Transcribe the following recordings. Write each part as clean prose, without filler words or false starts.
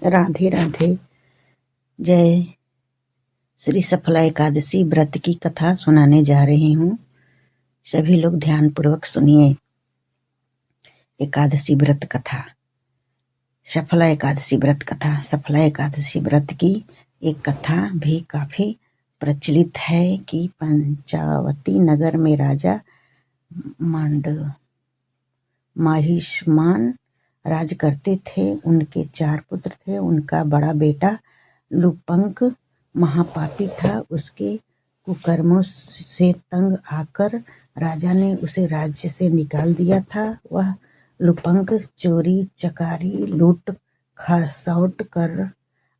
राधे राधे। जय श्री सफला एकादशी व्रत की कथा सुनाने जा रही हूँ। सभी लोग ध्यान पूर्वक सुनिए। एकादशी व्रत कथा, सफला एकादशी व्रत कथा। सफला एकादशी व्रत की एक कथा भी काफी प्रचलित है कि पंचावती नगर में राजा माहिष्मान राज करते थे। उनके 4 पुत्र थे। उनका बड़ा बेटा लुपंक महापापी था। उसके कुकर्मों से तंग आकर राजा ने उसे राज्य से निकाल दिया था। वह लुपंक चोरी चकारी लूट खसौट कर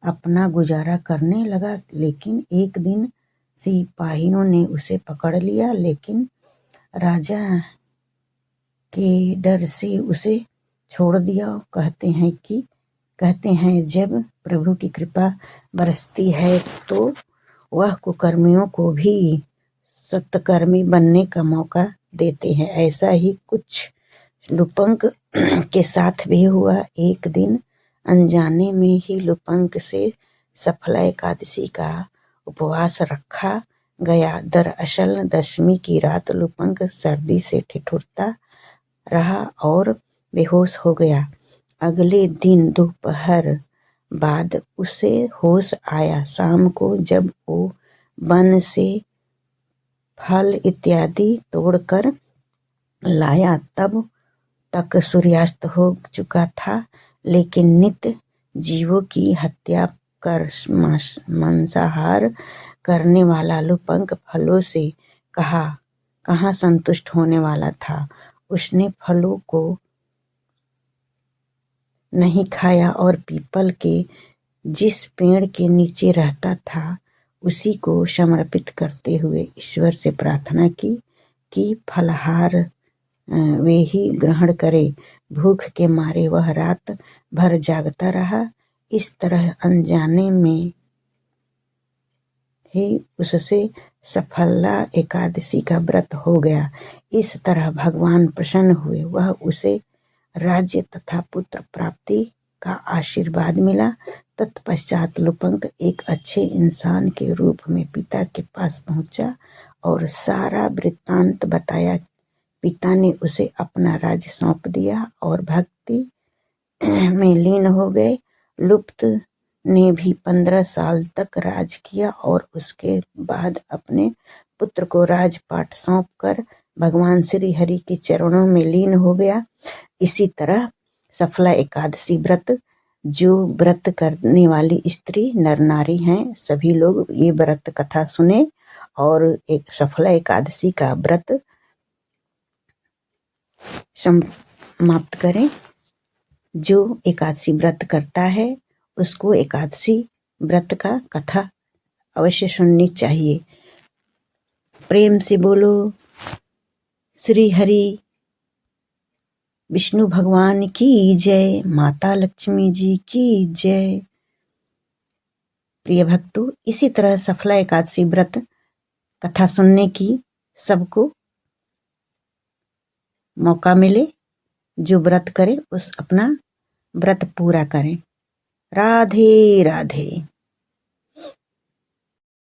अपना गुजारा करने लगा। लेकिन एक दिन सिपाहियों ने उसे पकड़ लिया, लेकिन राजा के डर से उसे छोड़ दिया। कहते हैं जब प्रभु की कृपा बरसती है तो वह कुकर्मियों को भी सत्कर्मी बनने का मौका देते हैं। ऐसा ही कुछ लुपंक के साथ भी हुआ। एक दिन अनजाने में ही लुपंक से सफला एकादशी का उपवास रखा गया। दरअसल दशमी की रात लुपंक सर्दी से ठिठुरता रहा और बेहोश हो गया। अगले दिन दोपहर बाद उसे होश आया। शाम को जब वो वन से फल इत्यादि तोड़कर लाया तब तक सूर्यास्त हो चुका था। लेकिन नित्य जीवों की हत्या कर मांसाहार करने वाला लुपंक फलों से कहाँ संतुष्ट होने वाला था। उसने फलों को नहीं खाया और पीपल के जिस पेड़ के नीचे रहता था उसी को समर्पित करते हुए ईश्वर से प्रार्थना की कि फलहार वे ही ग्रहण करे। भूख के मारे वह रात भर जागता रहा। इस तरह अनजाने में ही उससे सफला एकादशी का व्रत हो गया। इस तरह भगवान प्रसन्न हुए। वह उसे राज्य तथा पुत्र प्राप्ति का आशीर्वाद मिला। तत्पश्चात लुपंक एक अच्छे इंसान के रूप में पिता के पास पहुंचा और सारा वृत्तांत बताया। पिता ने उसे अपना राज्य सौंप दिया और भक्ति में लीन हो गए। लुप्त ने भी 15 साल तक राज किया और उसके बाद अपने पुत्र को राजपाट सौंपकर भगवान श्री हरि के चरणों में लीन हो गया। इसी तरह सफला एकादशी व्रत, जो व्रत करने वाली स्त्री नर नारी हैं, सभी लोग ये व्रत कथा सुने और एक सफला एकादशी का व्रत समाप्त करें। जो एकादशी व्रत करता है उसको एकादशी व्रत का कथा अवश्य सुननी चाहिए। प्रेम से बोलो श्री हरि विष्णु भगवान की जय, माता लक्ष्मी जी की जय। प्रिय भक्तों, इसी तरह सफला एकादशी व्रत कथा सुनने की सबको मौका मिले। जो व्रत करे उस अपना व्रत पूरा करें। राधे राधे।